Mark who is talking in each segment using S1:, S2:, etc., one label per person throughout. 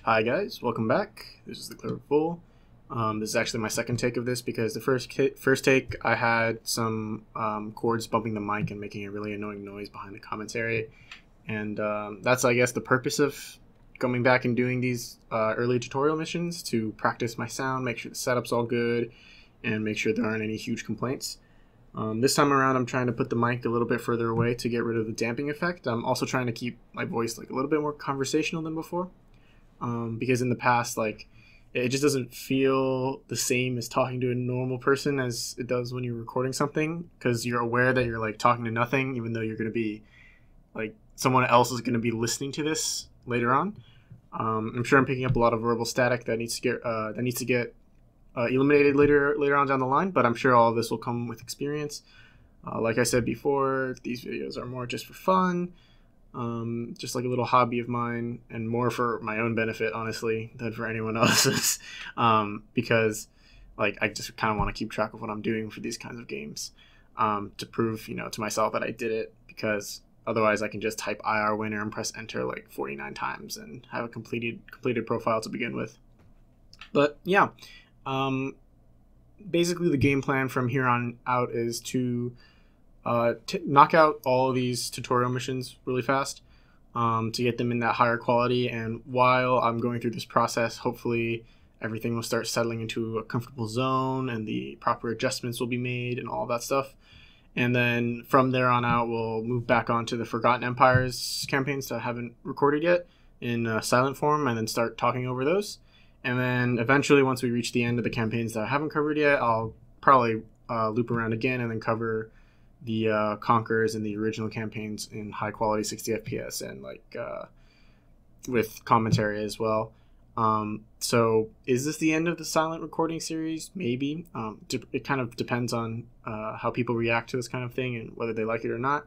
S1: Hi guys, welcome back. This is the Clear Full. This is actually my second take of this because the first take I had some chords bumping the mic and making a really annoying noise behind the commentary, and that's, I guess, the purpose of coming back and doing these early tutorial missions, to practice my sound, make sure the setup's all good, and make sure there aren't any huge complaints. This time around, I'm trying to put the mic a little bit further away to get rid of the damping effect. I'm also trying to keep my voice like a little bit more conversational than before, because in the past, like, it just doesn't feel the same as talking to a normal person as it does when you're recording something, because you're aware that you're like talking to nothing, even though you're going to be like someone else is going to be listening to this later on. I'm sure I'm picking up a lot of verbal static that needs to get eliminated later on down the line, but I'm sure all of this will come with experience. Like I said before, these videos are more just for fun, just like a little hobby of mine, and more for my own benefit, honestly, than for anyone else's, because like I just kind of want to keep track of what I'm doing for these kinds of games, to prove, to myself that I did it, because otherwise I can just type IR winner and press enter like 49 times and have a completed profile to begin with. But yeah, basically the game plan from here on out is to knock out all of these tutorial missions really fast, to get them in that higher quality. And while I'm going through this process, hopefully everything will start settling into a comfortable zone and the proper adjustments will be made and all that stuff. And then from there on out, we'll move back onto the Forgotten Empires campaigns that I haven't recorded yet in silent form, and then start talking over those. And then eventually, once we reach the end of the campaigns that I haven't covered yet, I'll probably loop around again and then cover the Conquerors and the original campaigns in high quality 60 FPS and like with commentary as well. So is this the end of the silent recording series? Maybe. It kind of depends on how people react to this kind of thing and whether they like it or not.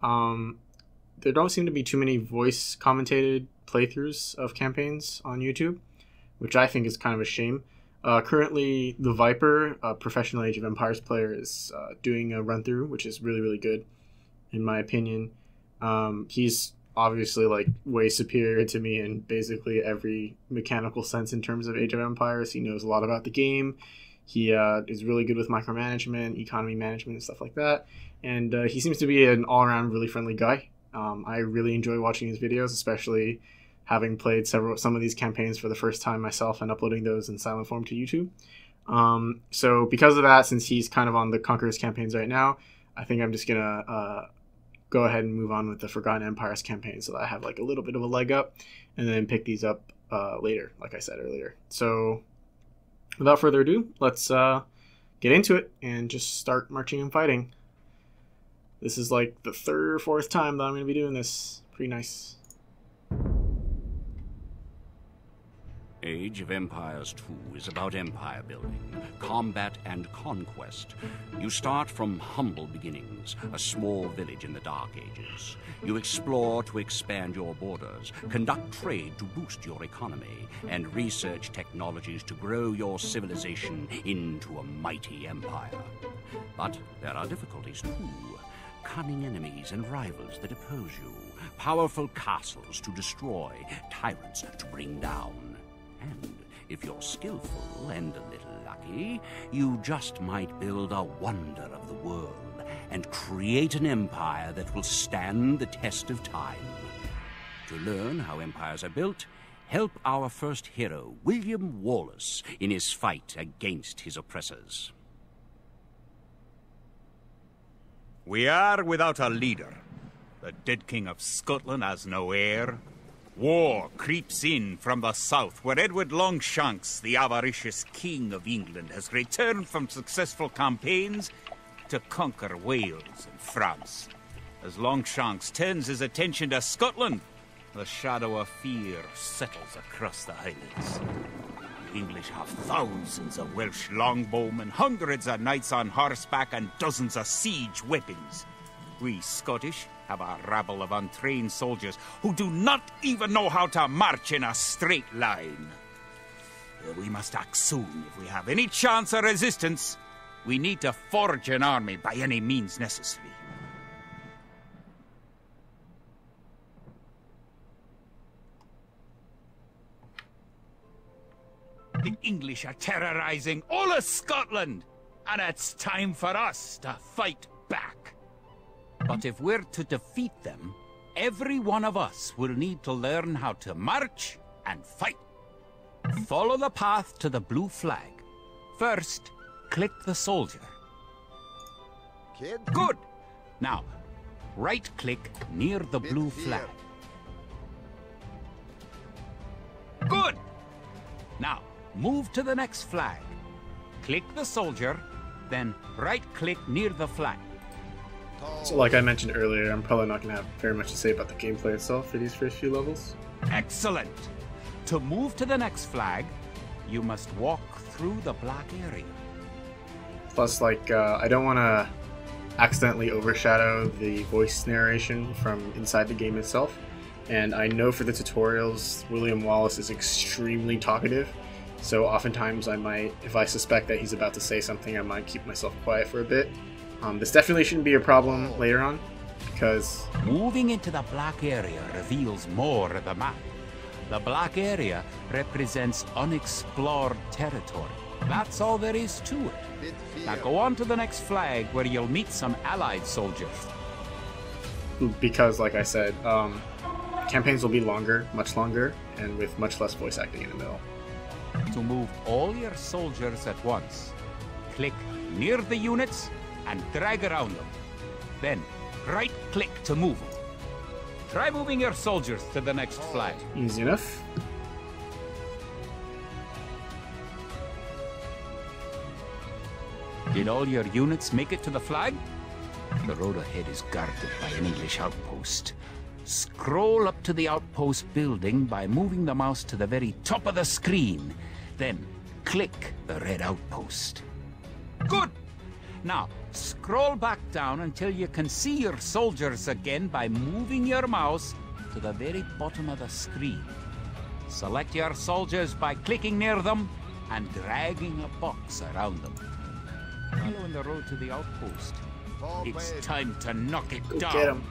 S1: There don't seem to be too many voice commentated playthroughs of campaigns on YouTube, which I think is kind of a shame. Currently, the Viper, a professional Age of Empires player, is doing a run-through, which is really, really good, in my opinion. He's obviously like way superior to me in basically every mechanical sense in terms of Age of Empires. He knows a lot about the game. He is really good with micromanagement, economy management, and stuff like that. And he seems to be an all-around really friendly guy. I really enjoy watching his videos, especially having played some of these campaigns for the first time myself and uploading those in silent form to YouTube. So because of that, since he's kind of on the Conquerors campaigns right now, I think I'm just gonna go ahead and move on with the Forgotten Empires campaign, so that I have like a little bit of a leg up, and then pick these up later, like I said earlier. So without further ado, let's get into it and just start marching and fighting. This is like the third or fourth time that I'm going to be doing this. Pretty nice.
S2: Age of Empires 2 is about empire building, combat, and conquest. You start from humble beginnings, a small village in the Dark Ages. You explore to expand your borders, conduct trade to boost your economy, and research technologies to grow your civilization into a mighty empire. But there are difficulties too. Cunning enemies and rivals that oppose you, powerful castles to destroy, tyrants to bring down. And if you're skillful and a little lucky, you just might build a wonder of the world and create an empire that will stand the test of time. To learn how empires are built, help our first hero, William Wallace, in his fight against his oppressors.
S3: We are without a leader. The dead King of Scotland has no heir. War creeps in from the south, where Edward Longshanks, the avaricious King of England, has returned from successful campaigns to conquer Wales and France. As Longshanks turns his attention to Scotland, the shadow of fear settles across the Highlands. The English have thousands of Welsh longbowmen, hundreds of knights on horseback, and dozens of siege weapons. We Scottish have a rabble of untrained soldiers who do not even know how to march in a straight line. We must act soon if we have any chance of resistance. We need to forge an army by any means necessary. The English are terrorizing all of Scotland, and it's time for us to fight back. But if we're to defeat them, every one of us will need to learn how to march and fight. Follow the path to the blue flag. First, click the soldier.
S4: Kid?
S3: Good! Now, right-click near the blue flag. Good! Now, move to the next flag. Click the soldier, then right-click near the flag.
S1: So like I mentioned earlier, I'm probably not going to have very much to say about the gameplay itself for these first few levels.
S3: Excellent! To move to the next flag, you must walk through the black area.
S1: Plus, like, I don't want to accidentally overshadow the voice narration from inside the game itself. And I know for the tutorials, William Wallace is extremely talkative. So oftentimes I might, if I suspect that he's about to say something, I might keep myself quiet for a bit. This definitely shouldn't be a problem later on, because...
S3: Moving into the black area reveals more of the map. The black area represents unexplored territory. That's all there is to it. Now go on to the next flag where you'll meet some allied soldiers.
S1: Because, like I said, campaigns will be longer, much longer, and with much less voice acting in the middle.
S3: To move all your soldiers at once, click near the units and drag around them. Then right-click to move them. Try moving your soldiers to the next flag.
S1: Easy enough.
S3: Did all your units make it to the flag? The road ahead is guarded by an English outpost. Scroll up to the outpost building by moving the mouse to the very top of the screen. Then click the red outpost. Good! Now, scroll back down until you can see your soldiers again by moving your mouse to the very bottom of the screen. Select your soldiers by clicking near them and dragging a box around them. Following the road to the outpost. It's time to knock it down.
S1: Get him.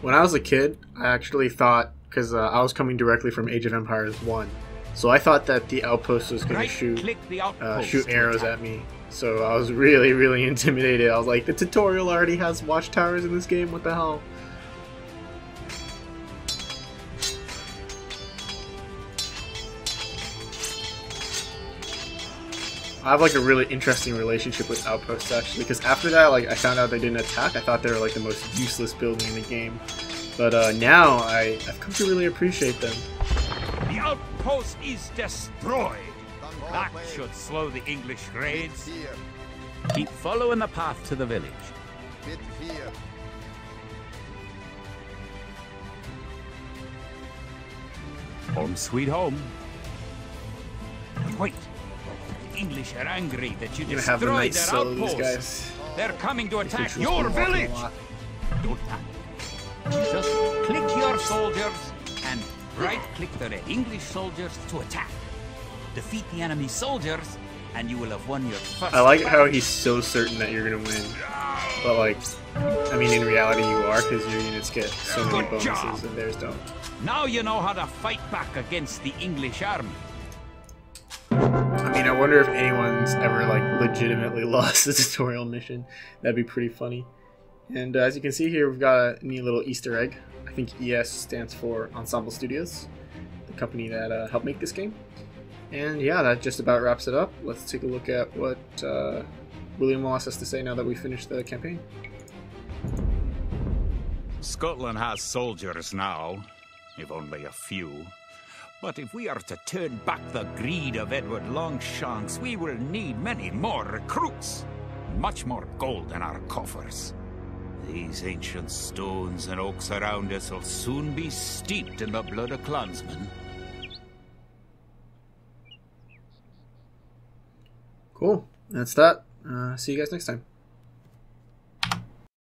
S1: When I was a kid, I actually thought, because I was coming directly from Age of Empires 1, so I thought that the outpost was going to shoot arrows at me. So I was really, really intimidated. I was like, the tutorial already has watchtowers in this game, what the hell? I have like a really interesting relationship with outposts actually, because after that, like I found out they didn't attack. I thought they were like the most useless building in the game, but now I've come to really appreciate them.
S3: The outpost is destroyed. That should slow the English raids. Keep following the path to the village. Home sweet home. Wait. English are angry that you destroyed their outpost. They're coming to attack your village. Don't panic. Just click your soldiers and right-click the red English soldiers to attack. Defeat the enemy soldiers, and you will have won your first.
S1: I like how he's so certain that you're gonna win, but like, I mean, in reality, you are, because your units get so many bonuses and theirs don't.
S3: Now you know how to fight back against the English army.
S1: I mean, I wonder if anyone's ever like legitimately lost a tutorial mission. That'd be pretty funny. And as you can see here, we've got a neat little Easter egg. I think ES stands for Ensemble Studios, the company that helped make this game. And yeah, that just about wraps it up. Let's take a look at what William Wallace has to say now that we finished the campaign.
S3: Scotland has soldiers now, if only a few. But if we are to turn back the greed of Edward Longshanks, we will need many more recruits. Much more gold in our coffers. These ancient stones and oaks around us will soon be steeped in the blood of clansmen.
S1: Cool. That's that. See you guys next time.